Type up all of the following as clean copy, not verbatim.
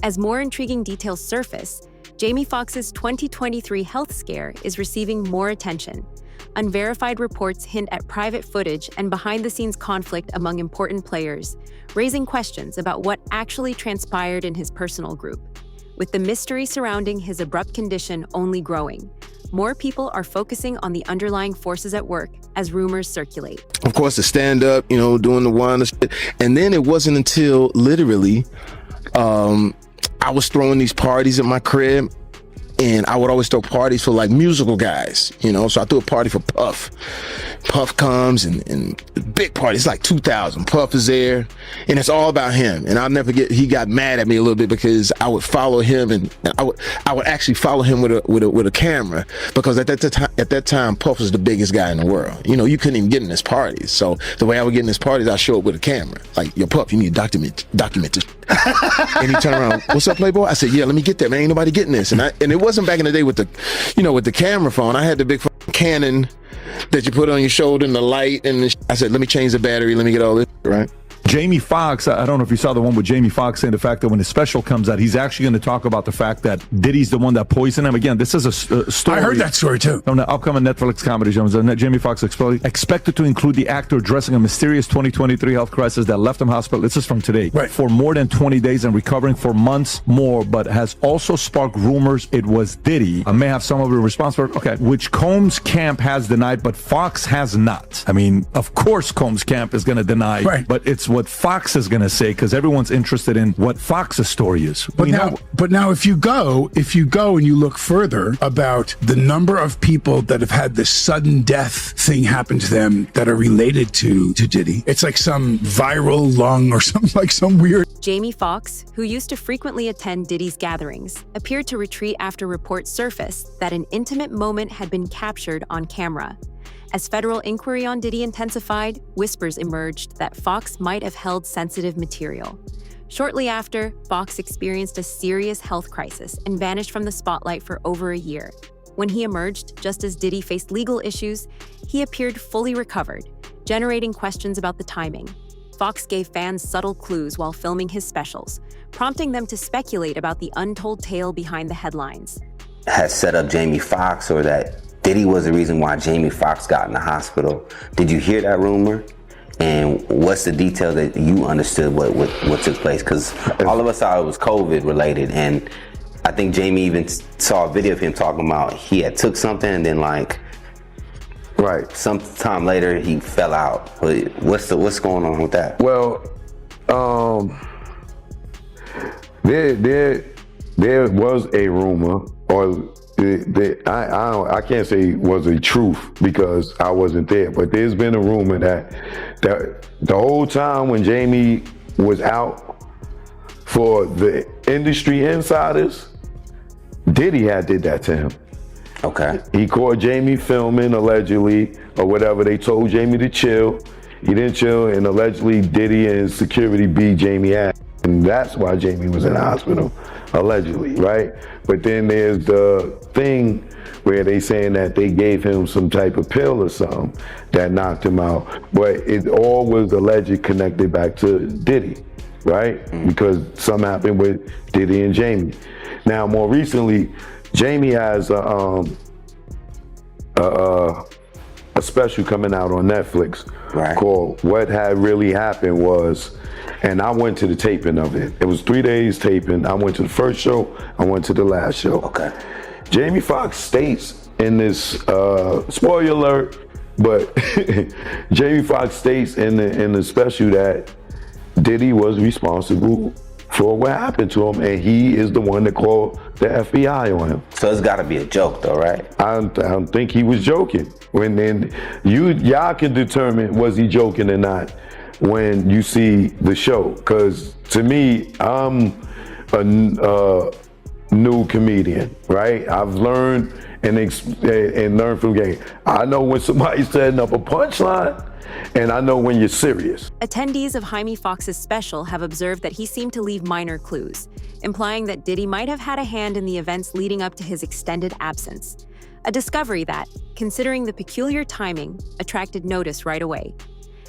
As more intriguing details surface, Jamie Foxx's 2023 health scare is receiving more attention. Unverified reports hint at private footage and behind-the-scenes conflict among important players, raising questions about what actually transpired in his personal group. With the mystery surrounding his abrupt condition only growing, more people are focusing on the underlying forces at work as rumors circulate. Of course, the stand-up, doing the one, and then it wasn't until literally I was throwing these parties at my crib, and I would always throw parties for like musical guys, so I threw a party for Puff. Puff comes and big party, it's like 2,000. Puff is there, and it's all about him. And I'll never forget, he got mad at me a little bit because I would follow him, and I would actually follow him with a camera, because at that time Puff was the biggest guy in the world. You couldn't even get in his parties. So the way I would get in his parties, I'd show up with a camera. Like, yo, Puff, you need to document this. And he turned around, what's up, Playboy? I said, yeah, let me get that, man. Ain't nobody getting this. And it wasn't back in the day with the camera phone. I had the big Canon that you put on your shoulder and the light, and I said, let me change the battery, let me get all this, right? Jamie Foxx, I don't know if you saw the one with Jamie Foxx saying the fact that when his special comes out, he's actually going to talk about the fact that Diddy's the one that poisoned him. Again, this is a story. I heard that story too. On the upcoming Netflix comedy show, Jamie Foxx expected to include the actor addressing a mysterious 2023 health crisis that left him hospital. This is from today. Right. For more than 20 days and recovering for months more, but has also sparked rumors it was Diddy. I may have some of the response for it. Okay. Which Combs' camp has denied, but Foxx has not. I mean, of course Combs' camp is going to deny, right, but it's what Foxx is going to say, because everyone's interested in what Foxx's story is. But now, if you go and you look further about the number of people that have had this sudden death thing happen to them that are related to Diddy, it's like some viral lung or something, like some weird. Jamie Foxx, who used to frequently attend Diddy's gatherings, appeared to retreat after reports surfaced that an intimate moment had been captured on camera. As federal inquiry on Diddy intensified, whispers emerged that Foxx might have held sensitive material. Shortly after, Foxx experienced a serious health crisis and vanished from the spotlight for over a year. When he emerged, just as Diddy faced legal issues, he appeared fully recovered, generating questions about the timing. Foxx gave fans subtle clues while filming his specials, prompting them to speculate about the untold tale behind the headlines. Has set up Jamie Foxx, or that Diddy was the reason why Jamie Foxx got in the hospital. Did you hear that rumor? And what's the detail that you understood what took place? Because all of us thought it was COVID related, and I think Jamie even saw a video of him talking about he had took something and then right, some time later he fell out. What's going on with that? Well, there was a rumor, or I can't say it was a truth because I wasn't there, but there's been a rumor that the whole time when Jamie was out, for the industry insiders, Diddy did that to him. Okay. He caught Jamie filming, allegedly, or whatever. They told Jamie to chill. He didn't chill, and allegedly Diddy and security beat Jamie ass. And that's why Jamie was in the hospital, allegedly, right? But then there's the thing where they saying that they gave him some type of pill or something that knocked him out. But it all was alleged connected back to Diddy, right? Because something happened with Diddy and Jamie. Now, more recently, Jamie has a special coming out on Netflix, right, called What Had Really Happened Was, and I went to the taping of it. It was 3 days taping. I went to the first show, I went to the last show. Okay. Jamie Foxx states in this, spoiler alert, but Jamie Foxx states in the special that Diddy was responsible for what happened to him, and he is the one that called the FBI on him. So it's got to be a joke, though, right? I don't think he was joking. When then y'all can determine was he joking or not when you see the show. Because to me, I'm a new comedian, right? I've learned and learned from the game. I know when somebody's setting up a punchline, and I know when you're serious. Attendees of Jamie Foxx's special have observed that he seemed to leave minor clues, implying that Diddy might have had a hand in the events leading up to his extended absence. A discovery that, considering the peculiar timing, attracted notice right away.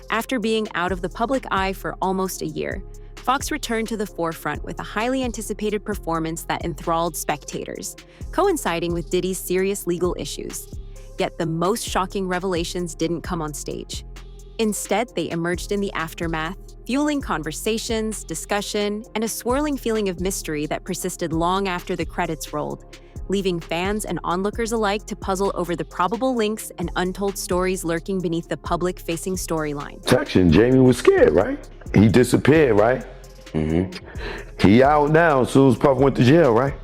After being out of the public eye for almost a year, Foxx returned to the forefront with a highly anticipated performance that enthralled spectators, coinciding with Diddy's serious legal issues. Yet the most shocking revelations didn't come on stage. Instead, they emerged in the aftermath, fueling conversations, discussion, and a swirling feeling of mystery that persisted long after the credits rolled, leaving fans and onlookers alike to puzzle over the probable links and untold stories lurking beneath the public-facing storyline. Protection, Jamie was scared, right? He disappeared, right? He out now as soon as Puff went to jail, right?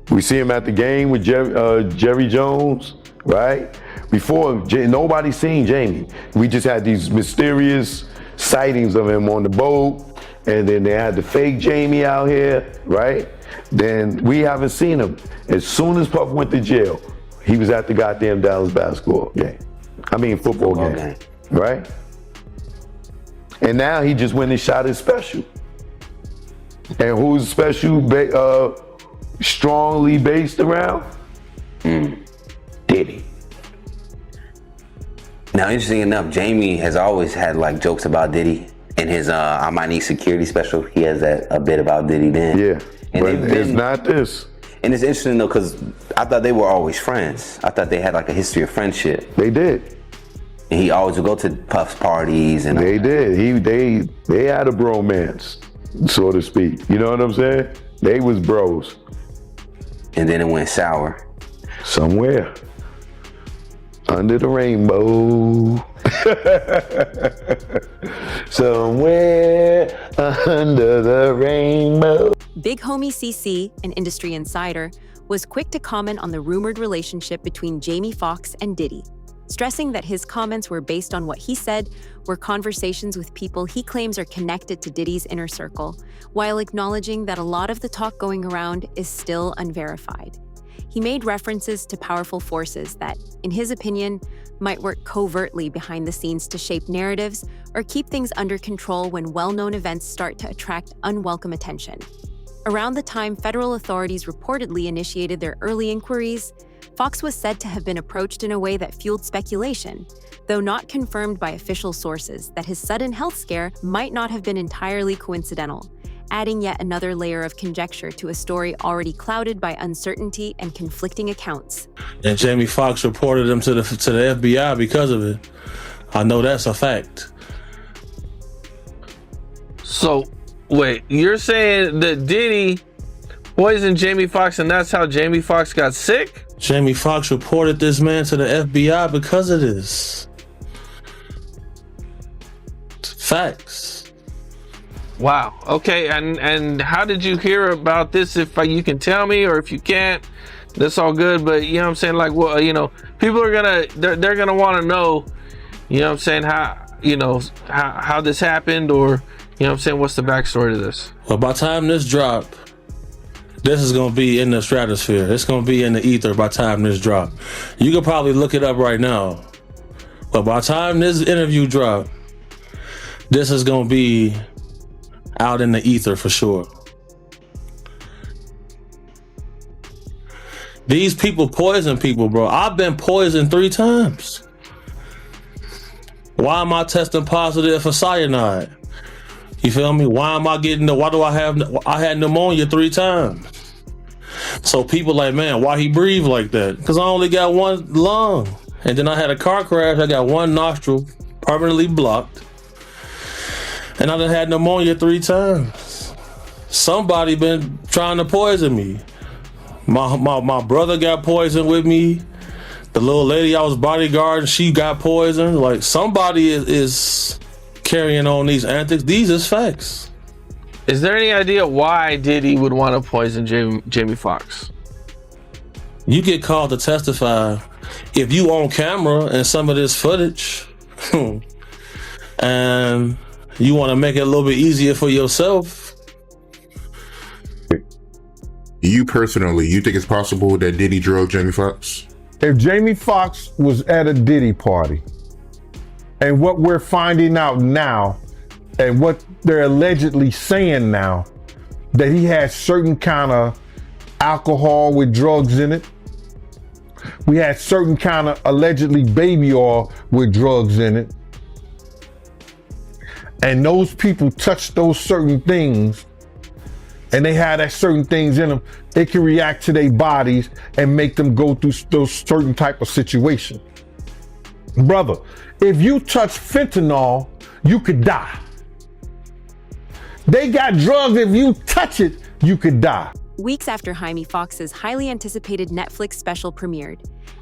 We see him at the game with Jerry Jones, right? Before, nobody seen Jamie. We just had these mysterious sightings of him on the boat, and then they had the fake Jamie out here, right? Then we haven't seen him. As soon as Puff went to jail, he was at the goddamn Dallas basketball game. Football game, right? And now he just went and shot his special. And who's special strongly based around? Diddy. Now, interesting enough, Jamie has always had like jokes about Diddy. In his I Might Need Security special, he has a bit about Diddy then. Yeah, and but it's not this. And it's interesting though, because I thought they were always friends. I thought they had like a history of friendship. They did. And he always would go to Puff's parties and they did. They had a bromance, so to speak. You know what I'm saying? They was bros. And then it went sour. Somewhere. Under the rainbow. Somewhere under the rainbow. Big homie CC, an industry insider, was quick to comment on the rumored relationship between Jamie Foxx and Diddy, stressing that his comments were based on what he said were conversations with people he claims are connected to Diddy's inner circle, while acknowledging that a lot of the talk going around is still unverified. He made references to powerful forces that, in his opinion, might work covertly behind the scenes to shape narratives or keep things under control when well-known events start to attract unwelcome attention. Around the time federal authorities reportedly initiated their early inquiries, Foxx was said to have been approached in a way that fueled speculation, though not confirmed by official sources, that his sudden health scare might not have been entirely coincidental, adding yet another layer of conjecture to a story already clouded by uncertainty and conflicting accounts. And Jamie Foxx reported him to the FBI because of it. I know that's a fact. So, wait, you're saying that Diddy poisoned Jamie Foxx and that's how Jamie Foxx got sick? Jamie Foxx reported this man to the FBI because of this. Facts. Wow. Okay. And how did you hear about this? If you can tell me, or if you can't, that's all good. But you know what I'm saying? Like, well, people are they're gonna want to know, you know what I'm saying, how this happened, or, you know what I'm saying, what's the backstory to this? Well, by the time this drop, this is gonna be in the stratosphere. It's gonna be in the ether by the time this drop. You could probably look it up right now. But by the time this interview drop, this is gonna be out in the ether for sure. These people poison people, bro. I've been poisoned 3 times. Why am I testing positive for cyanide? You feel me? Why do I had pneumonia 3 times? So people like, man, why he breathe like that? Because I only got 1 lung. And then I had a car crash. I got 1 nostril permanently blocked. And I done had pneumonia 3 times. Somebody been trying to poison me. My brother got poisoned with me. The little lady I was bodyguarding, she got poisoned. Like, somebody is carrying on these antics. These is facts. Is there any idea why Diddy would want to poison Jamie Foxx? You get called to testify if you on camera and some of this footage, and you want to make it a little bit easier for yourself. You personally, you think it's possible that Diddy drugged Jamie Foxx? If Jamie Foxx was at a Diddy party, and what we're finding out now, and what they're allegedly saying now, that he had certain kind of alcohol with drugs in it. We had certain kind of allegedly baby oil with drugs in it. and those people touch those certain things, and they have that certain things in them, it can react to their bodies and make them go through those certain type of situations. Brother, if you touch fentanyl, you could die. They got drugs, if you touch it, you could die. Weeks after Jamie Foxx's highly anticipated Netflix special premiered,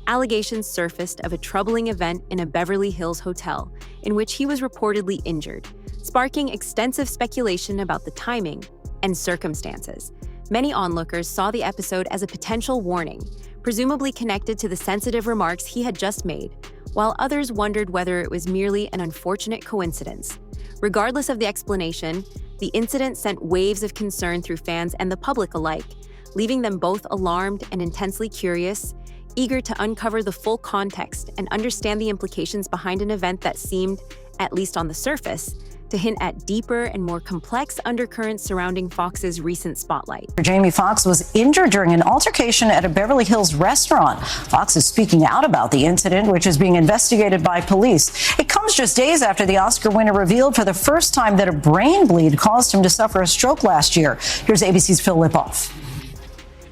allegations surfaced of a troubling event in a Beverly Hills hotel in which he was reportedly injured, sparking extensive speculation about the timing and circumstances. Many onlookers saw the episode as a potential warning, presumably connected to the sensitive remarks he had just made, while others wondered whether it was merely an unfortunate coincidence. Regardless of the explanation, the incident sent waves of concern through fans and the public alike, leaving them both alarmed and intensely curious, eager to uncover the full context and understand the implications behind an event that seemed, at least on the surface, to hint at deeper and more complex undercurrents surrounding Foxx's recent spotlight. Jamie Foxx was injured during an altercation at a Beverly Hills restaurant. Foxx is speaking out about the incident, which is being investigated by police. It comes just days after the Oscar winner revealed for the first time that a brain bleed caused him to suffer a stroke last year. Here's ABC's Phil Lipoff.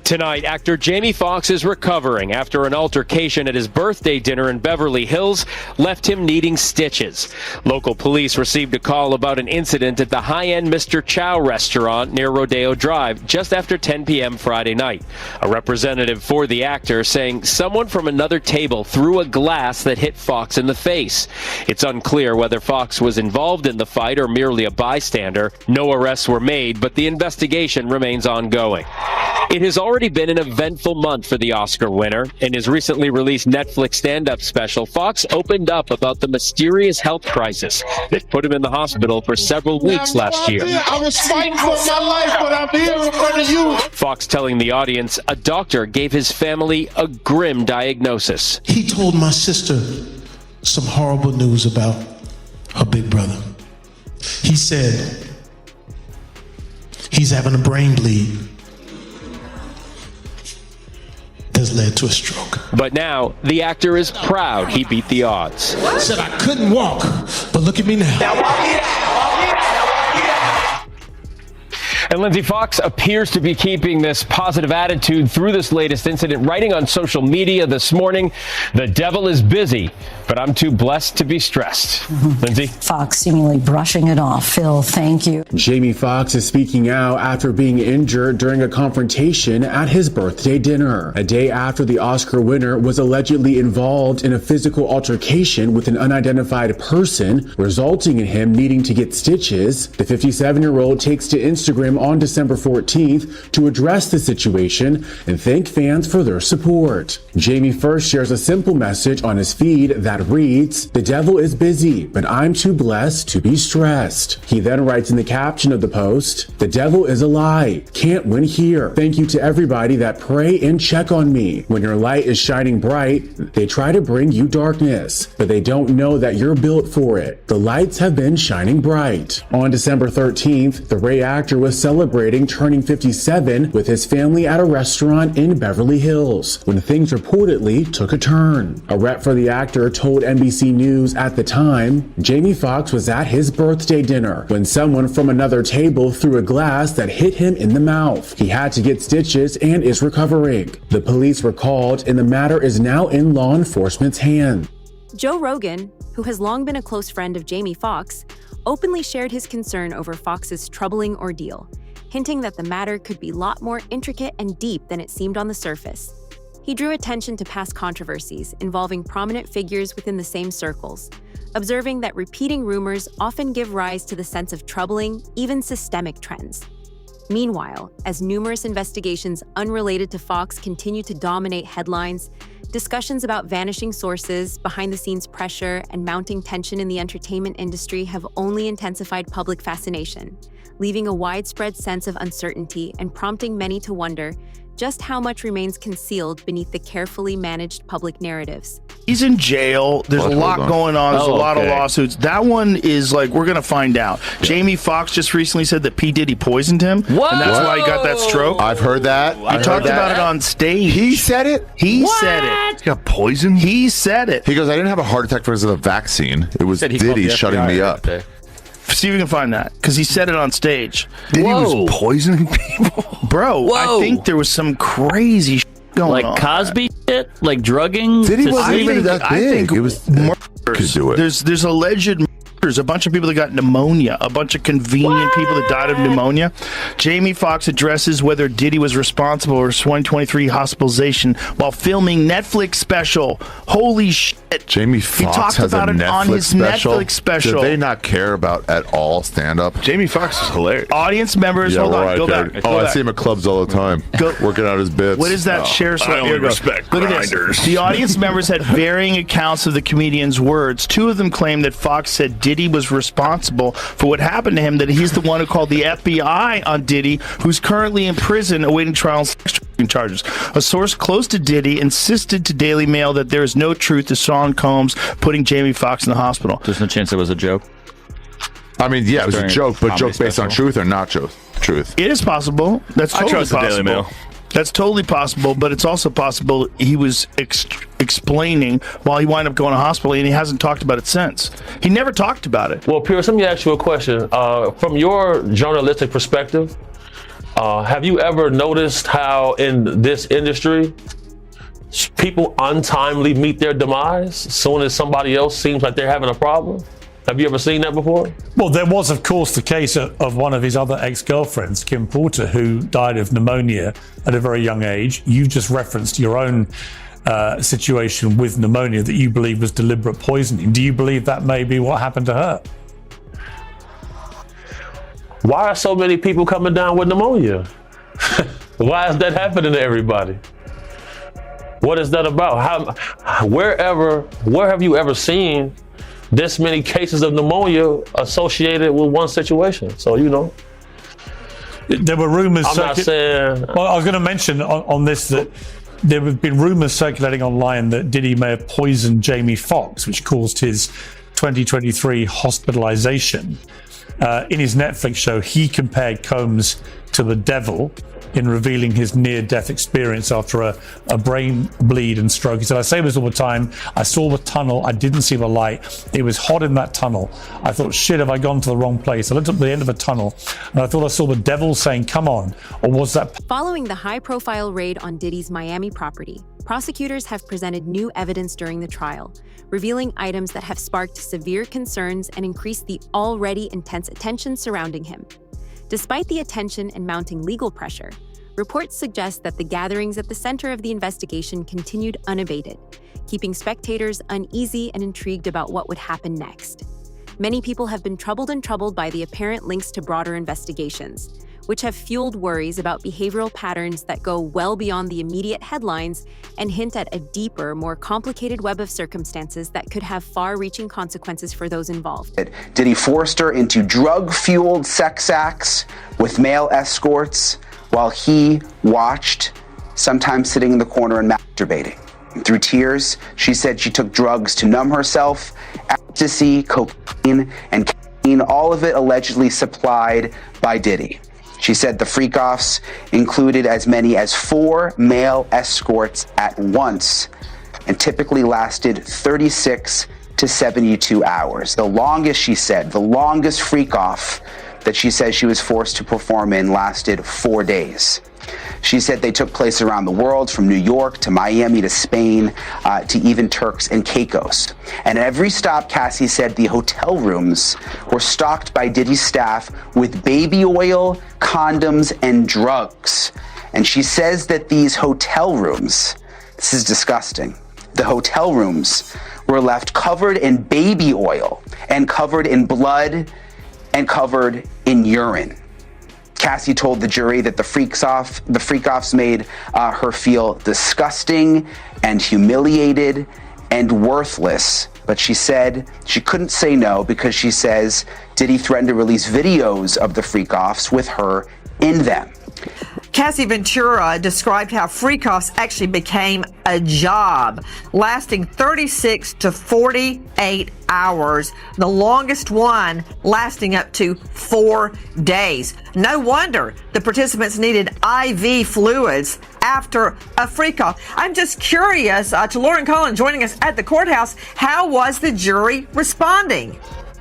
Tonight, actor Jamie Foxx is recovering after an altercation at his birthday dinner in Beverly Hills left him needing stitches. Local police received a call about an incident at the high-end Mr. Chow restaurant near Rodeo Drive just after 10 p.m. Friday night. A representative for the actor saying someone from another table threw a glass that hit Foxx in the face. It's unclear whether Foxx was involved in the fight or merely a bystander. No arrests were made, but the investigation remains ongoing. It has already been an eventful month for the Oscar winner. In his recently released Netflix stand-up special, Foxx opened up about the mysterious health crisis that put him in the hospital for several weeks last year. I was fighting for my life, but I'm here in front of you. Foxx telling the audience a doctor gave his family a grim diagnosis. He told my sister some horrible news about her big brother. He said he's having a brain bleed. Has led to a stroke. But now, the actor is proud he beat the odds. Said I couldn't walk, but look at me now. And Lindsay, Foxx appears to be keeping this positive attitude through this latest incident, writing on social media this morning, "The devil is busy, but I'm too blessed to be stressed." Lindsay? Foxx seemingly brushing it off. Phil, thank you. Jamie Foxx is speaking out after being injured during a confrontation at his birthday dinner, a day after the Oscar winner was allegedly involved in a physical altercation with an unidentified person, resulting in him needing to get stitches. The 57-year-old takes to Instagram on December 14th to address the situation and thank fans for their support. Jamie first shares a simple message on his feed that reads, "The devil is busy, but I'm too blessed to be stressed." He then writes in the caption of the post, "The devil is a lie. Can't win here. Thank you to everybody that pray and check on me. When your light is shining bright, they try to bring you darkness, but they don't know that you're built for it. The lights have been shining bright." On December 13th, the Ray actor was celebrating turning 57 with his family at a restaurant in Beverly Hills when things reportedly took a turn. A rep for the actor told NBC News at the time, Jamie Foxx was at his birthday dinner when someone from another table threw a glass that hit him in the mouth. He had to get stitches and is recovering. The police were called and the matter is now in law enforcement's hands. Joe Rogan, who has long been a close friend of Jamie Foxx, openly shared his concern over Foxx's troubling ordeal, hinting that the matter could be a lot more intricate and deep than it seemed on the surface. He drew attention to past controversies involving prominent figures within the same circles, observing that repeating rumors often give rise to the sense of troubling, even systemic trends. Meanwhile, as numerous investigations unrelated to Foxx continue to dominate headlines, discussions about vanishing sources, behind-the-scenes pressure, and mounting tension in the entertainment industry have only intensified public fascination, leaving a widespread sense of uncertainty and prompting many to wonder just how much remains concealed beneath the carefully managed public narratives. He's in jail. There's a lot going on. There's a lot of lawsuits. That one is like, we're going to find out. Yeah. Jamie Foxx just recently said that P. Diddy poisoned him. Whoa! And that's why he got that stroke. I've heard that. He talked about it on stage. He said it? He said it. He got poisoned? He said it. He goes, I didn't have a heart attack because of the vaccine. It was Diddy shutting me up. See if you can find that, because he said it on stage. Diddy was poisoning people? Bro, I think there was some crazy going on. Like Cosby shit? Like drugging? Diddy wasn't even that big. It was could do it. There's alleged murders, a bunch of people that got pneumonia, a bunch of convenient people that died of pneumonia. Jamie Foxx addresses whether Diddy was responsible for his 2023 hospitalization while filming Netflix special. Holy shit. Jamie Foxx has about a it Netflix on his special. Netflix special. Do they not care about at all stand-up? Jamie Foxx is hilarious. Audience members, hold on, go back. I see him at clubs all the time, working out his bits. What is that? Share I only respect Look at grinders. this. The audience members had varying accounts of the comedian's words. Two of them claimed that Foxx said Diddy was responsible for what happened to him, that he's the one who called the FBI on Diddy, who's currently in prison awaiting trial on sex trafficking charges. A source close to Diddy insisted to Daily Mail that there is no truth to Sean Combs putting Jamie Foxx in the hospital. There's no chance it was a joke. I mean, yeah, it was a joke, but joke based on truth or not truth? It is possible. That's totally I trust possible. the Daily Mail. That's totally possible, but it's also possible he was explaining while he wound up going to hospital, and he hasn't talked about it since. He never talked about it. Well, Pierce, let me ask you a question. From your journalistic perspective, have you ever noticed how in this industry, people untimely meet their demise as soon as somebody else seems like they're having a problem? Have you ever seen that before? Well, there was, of course, the case of one of his other ex-girlfriends, Kim Porter, who died of pneumonia at a very young age. You just referenced your own situation with pneumonia that you believe was deliberate poisoning. Do you believe that may be what happened to her? Why are so many people coming down with pneumonia? Why is that happening to everybody? What is that about? Where have you ever seen this many cases of pneumonia associated with one situation? So, there were rumors. I'm not saying. Well, I was going to mention on this that there have been rumors circulating online that Diddy may have poisoned Jamie Foxx, which caused his 2023 hospitalization. In his Netflix show, he compared Combs to the devil in revealing his near-death experience after a brain bleed and stroke. He said, I say this all the time. I saw the tunnel. I didn't see the light. It was hot in that tunnel. I thought, shit, have I gone to the wrong place? I looked up the end of the tunnel and I thought I saw the devil saying, come on. Or was that... Following the high-profile raid on Diddy's Miami property, prosecutors have presented new evidence during the trial, revealing items that have sparked severe concerns and increased the already intense attention surrounding him. Despite the attention and mounting legal pressure, reports suggest that the gatherings at the center of the investigation continued unabated, keeping spectators uneasy and intrigued about what would happen next. Many people have been troubled by the apparent links to broader investigations, which have fueled worries about behavioral patterns that go well beyond the immediate headlines and hint at a deeper, more complicated web of circumstances that could have far-reaching consequences for those involved. Diddy forced her into drug-fueled sex acts with male escorts while he watched, sometimes sitting in the corner and masturbating. Through tears, she said she took drugs to numb herself, ecstasy, cocaine, and caffeine, all of it allegedly supplied by Diddy. She said the freak-offs included as many as 4 male escorts at once and typically lasted 36 to 72 hours. The longest, she said, the longest freak-off that she says she was forced to perform in lasted 4 days. She said they took place around the world, from New York to Miami to Spain to even Turks and Caicos. And at every stop, Cassie said the hotel rooms were stocked by Diddy's staff with baby oil, condoms, and drugs. And she says that these hotel rooms, this is disgusting, the hotel rooms were left covered in baby oil and covered in blood and covered in urine. Cassie told the jury that the freak-offs made her feel disgusting and humiliated and worthless. But she said she couldn't say no because she says Diddy threatened to release videos of the freak-offs with her in them. Cassie Ventura described how freak-offs actually became a job, lasting 36 to 48 hours, the longest one lasting up to 4 days. No wonder the participants needed IV fluids after a freak-off. I'm just curious, to Lauren Cullen joining us at the courthouse, how was the jury responding?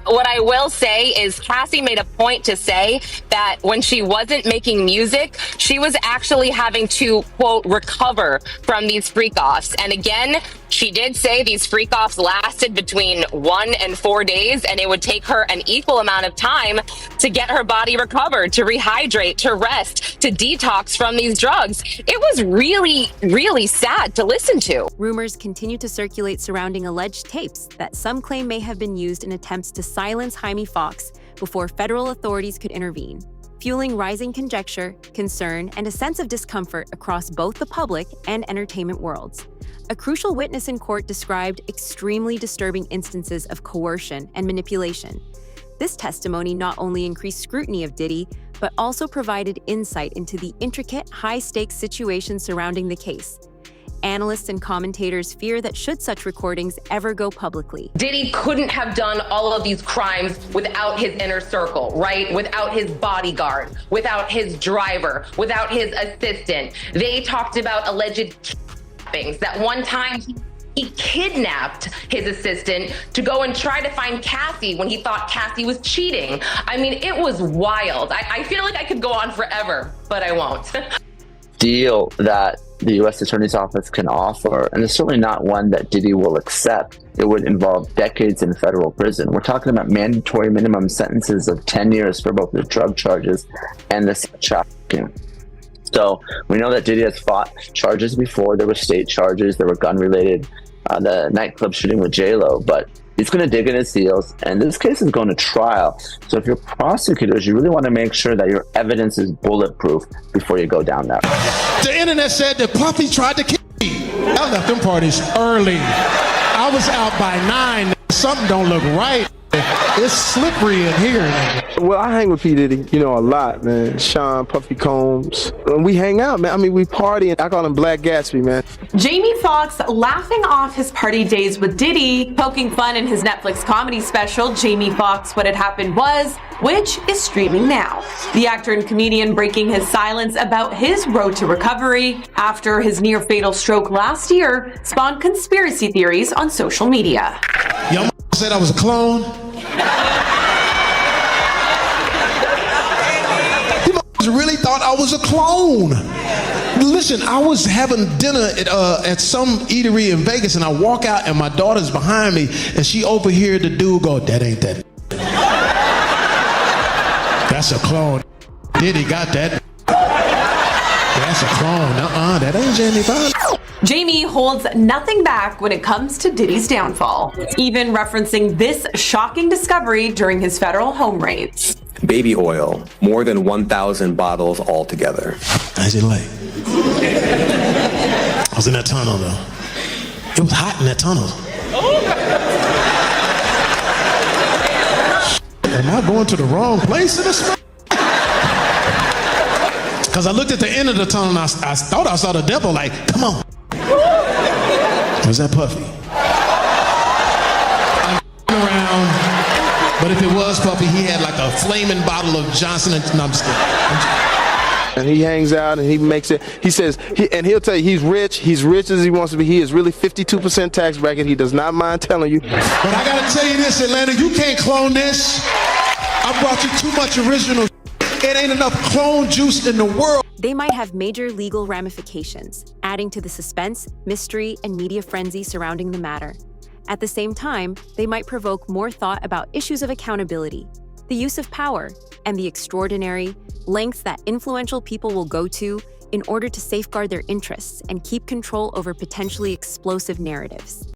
What I will say is Cassie made a point to say that when she wasn't making music, she was actually having to, quote, recover from these freak-offs. And again, she did say these freak-offs lasted between 1 and 4 days, and it would take her an equal amount of time to get her body recovered, to rehydrate, to rest, to detox from these drugs. It was really, really sad to listen to. Rumors continue to circulate surrounding alleged tapes that some claim may have been used in attempts to silence Jamie Foxx before federal authorities could intervene, fueling rising conjecture, concern, and a sense of discomfort across both the public and entertainment worlds. A crucial witness in court described extremely disturbing instances of coercion and manipulation. This testimony not only increased scrutiny of Diddy, but also provided insight into the intricate, high-stakes situation surrounding the case. Analysts and commentators fear that should such recordings ever go publicly, Diddy couldn't have done all of these crimes without his inner circle, right? Without his bodyguard, without his driver, without his assistant. They talked about alleged kidnappings. That one time he kidnapped his assistant to go and try to find Cassie when he thought Cassie was cheating. I mean, it was wild. I feel like I could go on forever, but I won't. Deal that the U.S. Attorney's Office can offer, and it's certainly not one that Diddy will accept. It would involve decades in federal prison. We're talking about mandatory minimum sentences of 10 years for both the drug charges and the sex trafficking. So we know that Diddy has fought charges before. There were state charges, there were gun-related, the nightclub shooting with J-Lo, but he's going to dig in his heels, and this case is going to trial. So if you're prosecutors, you really want to make sure that your evidence is bulletproof before you go down that road. The internet said that Puffy tried to kill me. I left them parties early. I was out by 9. Something don't look right. It's slippery in here. Well, I hang with P. Diddy, a lot, man. Sean, Puffy Combs. We hang out, man. I mean, we party, and I call him Black Gatsby, man. Jamie Foxx laughing off his party days with Diddy, poking fun in his Netflix comedy special, Jamie Foxx, What Had Happened Was, which is streaming now. The actor and comedian breaking his silence about his road to recovery after his near-fatal stroke last year spawned conspiracy theories on social media. Your said I was a clone. You really thought I was a clone. Listen, I was having dinner at some eatery in Vegas, and I walk out, and my daughter's behind me, and she overheard the dude go, "That ain't that. That's a clone. Diddy got that. That's a clone. That ain't Jamie Foxx." Jamie holds nothing back when it comes to Diddy's downfall, even referencing this shocking discovery during his federal home raids. Baby oil, more than 1,000 bottles altogether. How's it like? I was in that tunnel though. It was hot in that tunnel. Am I going to the wrong place in this? Because I looked at the end of the tunnel and I thought I saw the devil, like, come on. Was that Puffy? I'm around, but if it was Puffy, he had like a flaming bottle of Johnson & no, I'm just kidding. And he hangs out and he makes it. He says, he'll tell you he's rich. He's rich as he wants to be. He is really 52% tax bracket. He does not mind telling you. But I gotta tell you this, Atlanta, you can't clone this. I brought you too much original. It ain't enough clone juice in the world. They might have major legal ramifications, adding to the suspense, mystery, and media frenzy surrounding the matter. At the same time, they might provoke more thought about issues of accountability, the use of power, and the extraordinary lengths that influential people will go to in order to safeguard their interests and keep control over potentially explosive narratives.